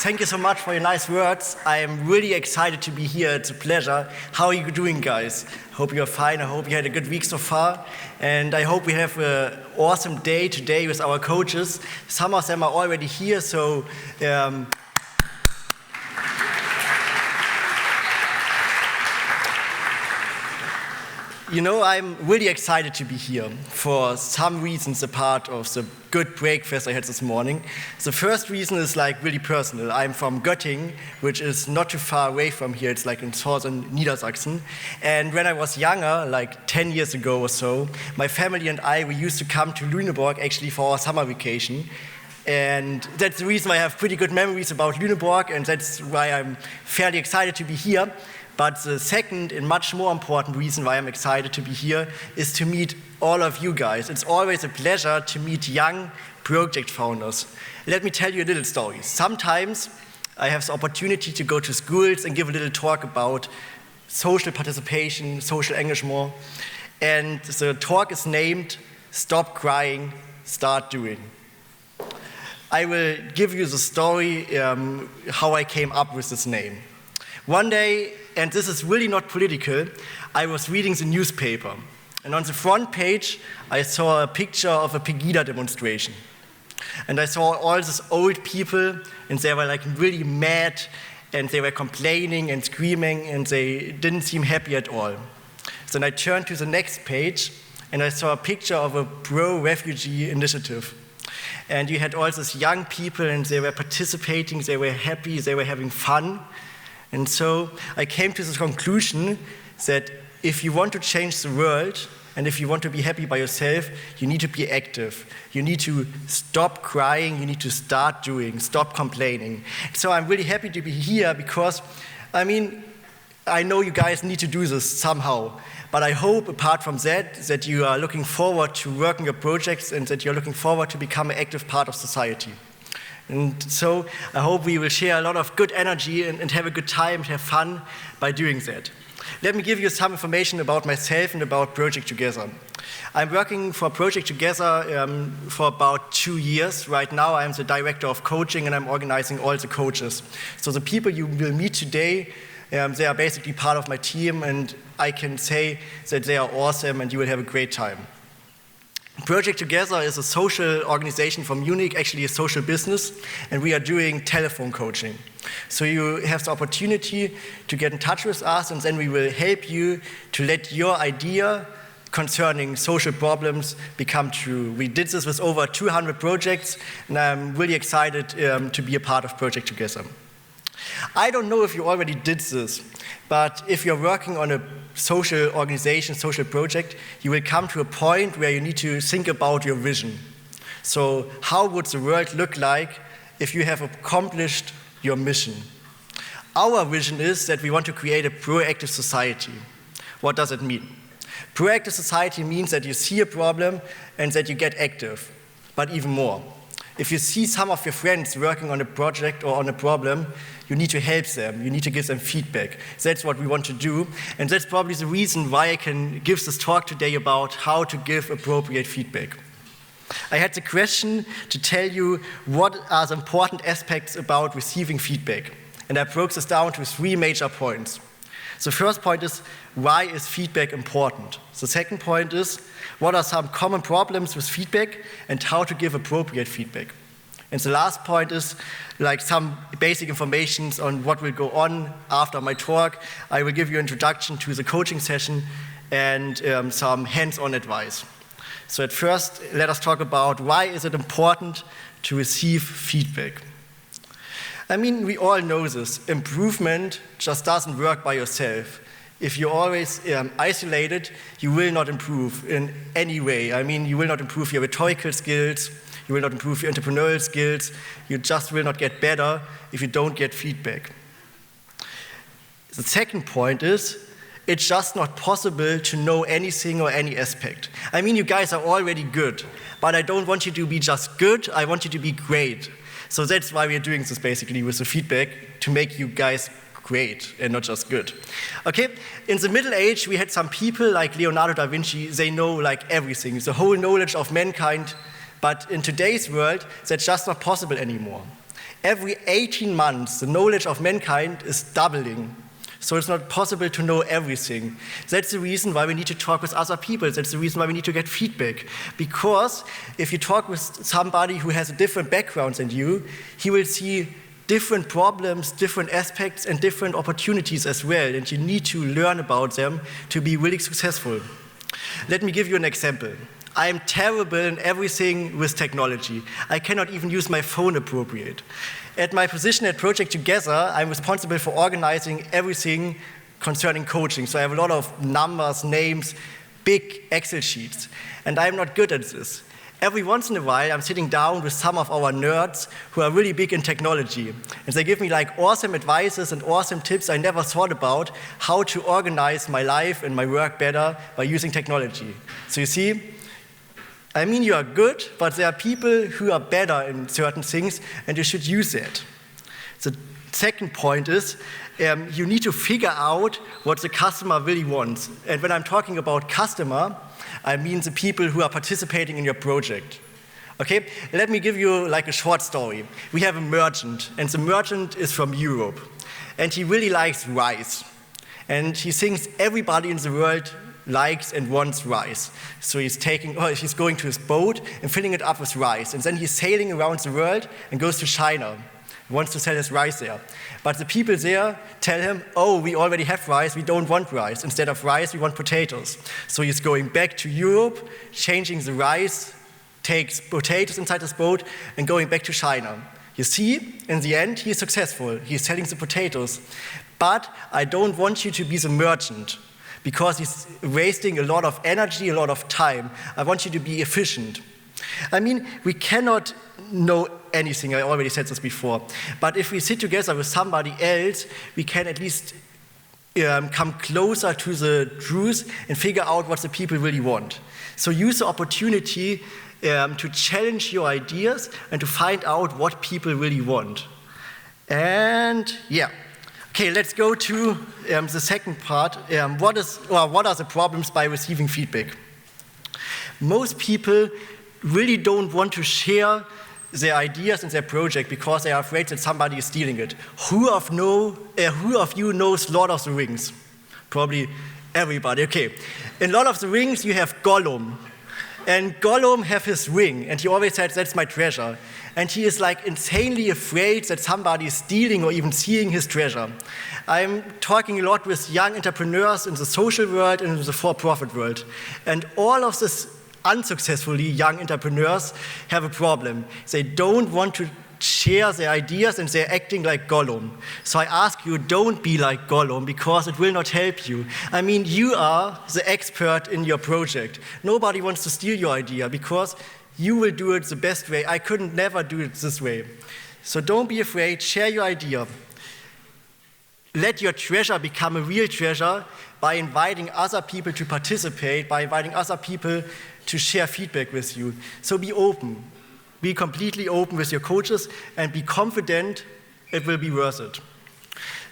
thank you so much for your nice words. I'm really excited to be here. It's a pleasure. How are you doing, guys? Hope you're fine. I hope you had a good week so far. And I hope we have an awesome day today with our coaches. Some of them are already here, so you know, I'm really excited to be here for some reasons apart of the good breakfast I had this morning. The first reason is really personal. I'm from Göttingen, which is not too far away from here. It's in southern Niedersachsen. And when I was younger, 10 years ago or so, my family and we used to come to Lüneburg actually for our summer vacation. And that's the reason why I have pretty good memories about Lüneburg, and that's why I'm fairly excited to be here. But the second and much more important reason why I'm excited to be here is to meet all of you guys. It's always a pleasure to meet young project founders. Let me tell you a little story. Sometimes I have the opportunity to go to schools and give a little talk about social participation, social engagement. And the talk is named, Stop Crying, Start Doing. I will give you the story how I came up with this name. One day, and this is really not political, I was reading the newspaper. And on the front page, I saw a picture of a Pegida demonstration. And I saw all these old people, and they were really mad, and they were complaining and screaming, and they didn't seem happy at all. Then I turned to the next page, and I saw a picture of a pro-refugee initiative. And you had all these young people, and they were participating, they were happy, they were having fun. And so I came to the conclusion that if you want to change the world and if you want to be happy by yourself, you need to be active. You need to stop crying, you need to start doing, stop complaining. So I'm really happy to be here because, I know you guys need to do this somehow, but I hope apart from that you are looking forward to working your projects and that you're looking forward to become an active part of society. And so I hope we will share a lot of good energy and have a good time, have fun by doing that. Let me give you some information about myself and about Project Together. I'm working for Project Together for about 2 years. Right now I'm the director of coaching and I'm organizing all the coaches. So the people you will meet today, they are basically part of my team, and I can say that they are awesome and you will have a great time. Project Together is a social organization from Munich, actually a social business, and we are doing telephone coaching. So you have the opportunity to get in touch with us, and then we will help you to let your idea concerning social problems become true. We did this with over 200 projects, and I'm really excited to be a part of Project Together. I don't know if you already did this, but if you're working on a social organization, social project, you will come to a point where you need to think about your vision. So how would the world look like if you have accomplished your mission? Our vision is that we want to create a proactive society. What does it mean? Proactive society means that you see a problem and that you get active, but even more. If you see some of your friends working on a project or on a problem, you need to help them, you need to give them feedback. That's what we want to do, and that's probably the reason why I can give this talk today about how to give appropriate feedback. I had the question to tell you what are the important aspects about receiving feedback, and I broke this down to 3 major points. The first point is, why is feedback important? The second point is, what are some common problems with feedback and how to give appropriate feedback? And the last point is some basic information on what will go on after my talk. I will give you an introduction to the coaching session and some hands-on advice. So at first, let us talk about why is it important to receive feedback. We all know this. Improvement just doesn't work by yourself. If you're always isolated, you will not improve in any way. You will not improve your rhetorical skills, you will not improve your entrepreneurial skills, you just will not get better if you don't get feedback. The second point is, it's just not possible to know anything or any aspect. You guys are already good, but I don't want you to be just good, I want you to be great. So that's why we're doing this basically with the feedback, to make you guys great and not just good. Okay, in the Middle Age, we had some people like Leonardo da Vinci, they know everything, the whole knowledge of mankind, but in today's world, that's just not possible anymore. every 18 months, the knowledge of mankind is doubling. So it's not possible to know everything. That's the reason why we need to talk with other people. That's the reason why we need to get feedback. Because if you talk with somebody who has a different background than you, he will see different problems, different aspects, and different opportunities as well. And you need to learn about them to be really successful. Let me give you an example. I am terrible in everything with technology. I cannot even use my phone appropriate. At my position at Project Together, I'm responsible for organizing everything concerning coaching. So I have a lot of numbers, names, big Excel sheets. And I'm not good at this. Every once in a while, I'm sitting down with some of our nerds who are really big in technology. And they give me like awesome advices and awesome tips I never thought about how to organize my life and my work better by using technology. So you see, I mean, you are good, but there are people who are better in certain things, and you should use that. The second point is you need to figure out what the customer really wants. And when I'm talking about customer, I mean the people who are participating in your project. Okay, let me give you like a short story. We have a merchant, and the merchant is from Europe, and he really likes rice. And he thinks everybody in the world likes and wants rice. So he's going to his boat and filling it up with rice. And then he's sailing around the world and goes to China. He wants to sell his rice there. But the people there tell him, oh, we already have rice, we don't want rice. Instead of rice, we want potatoes. So he's going back to Europe, changing the rice, takes potatoes inside his boat, and going back to China. You see, in the end, he's successful. He's selling the potatoes. But I don't want you to be the merchant, because he's wasting a lot of energy, a lot of time. I want you to be efficient. I mean, we cannot know anything, I already said this before, but if we sit together with somebody else, we can at least come closer to the truth and figure out what the people really want. So use the opportunity to challenge your ideas and to find out what people really want. And yeah. Okay, let's go to the second part. What are the problems by receiving feedback? Most people really don't want to share their ideas and their project because they are afraid that somebody is stealing it. Who of you knows Lord of the Rings? Probably everybody. Okay, in Lord of the Rings you have Gollum. And Gollum has his ring, and he always said, that's my treasure. And he is like insanely afraid that somebody is stealing or even stealing his treasure. I'm talking a lot with young entrepreneurs in the social world and in the for-profit world. And all of these unsuccessfully young entrepreneurs have a problem. They don't want to share their ideas and they're acting like Gollum. So I ask you, don't be like Gollum because it will not help you. I mean, you are the expert in your project. Nobody wants to steal your idea because you will do it the best way. I couldn't never do it this way. So don't be afraid, share your idea. Let your treasure become a real treasure by inviting other people to participate, by inviting other people to share feedback with you. So be open. Be completely open with your coaches and be confident it will be worth it.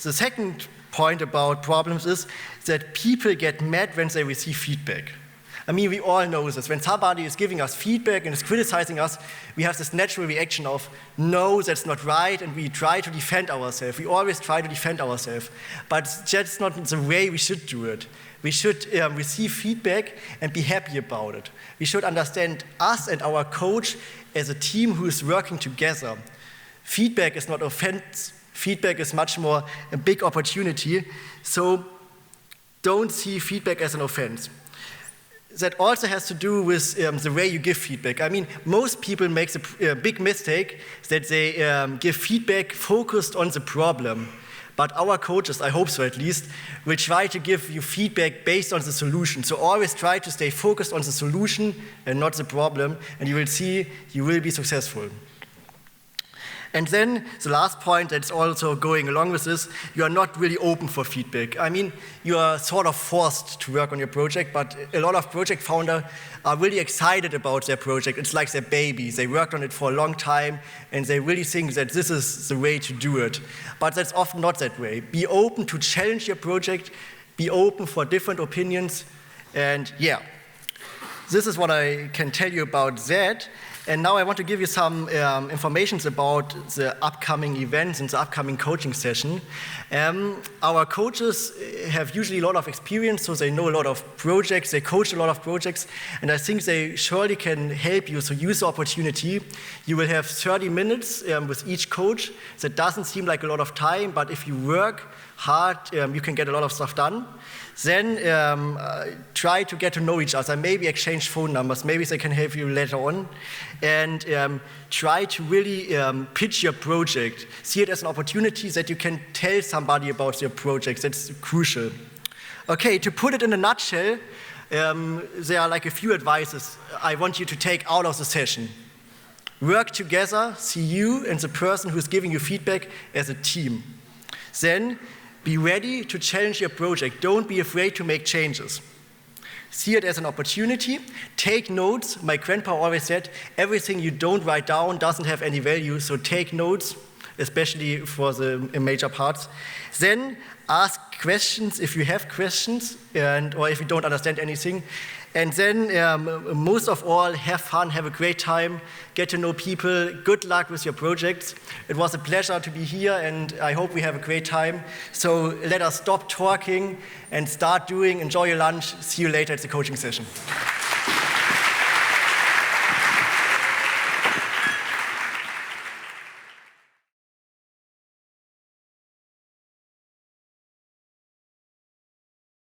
The second point about problems is that people get mad when they receive feedback. I mean, we all know this. When somebody is giving us feedback and is criticizing us, we have this natural reaction of, no, that's not right, and we try to defend ourselves. We always try to defend ourselves. But that's not the way we should do it. We should receive feedback and be happy about it. We should understand us and our coach as a team who is working together. Feedback is not offense. Feedback is much more a big opportunity. So don't see feedback as an offense. That also has to do with the way you give feedback. I mean, most people make the big mistake that they give feedback focused on the problem. But our coaches, I hope so at least, will try to give you feedback based on the solution. So always try to stay focused on the solution and not the problem, and you will see you will be successful. And then the last point that's also going along with this, you are not really open for feedback. I mean, you are sort of forced to work on your project, but a lot of project founders are really excited about their project. It's like their baby. They worked on it for a long time, and they really think that this is the way to do it. But that's often not that way. Be open to challenge your project. Be open for different opinions. And yeah, this is what I can tell you about that. And now I want to give you some information about the upcoming events and the upcoming coaching session. Our coaches have usually a lot of experience, so they know a lot of projects, they coach a lot of projects, and I think they surely can help you, so use the opportunity. You will have 30 minutes with each coach. That doesn't seem like a lot of time, but if you work hard, you can get a lot of stuff done. Then try to get to know each other, maybe exchange phone numbers, maybe they can help you later on, and try to really pitch your project. See it as an opportunity that you can tell somebody about your project. That's crucial. Okay, to put it in a nutshell, there are like a few advices I want you to take out of the session. Work together, see you and the person who's giving you feedback as a team. Then be ready to challenge your project. Don't be afraid to make changes. See it as an opportunity. Take notes. My grandpa always said, everything you don't write down doesn't have any value, so take notes, especially for the major parts. Then ask questions if you have questions or if you don't understand anything. And then, most of all, have fun, have a great time, get to know people. Good luck with your projects. It was a pleasure to be here, and I hope we have a great time. So let us stop talking and start doing. Enjoy your lunch. See you later at the coaching session.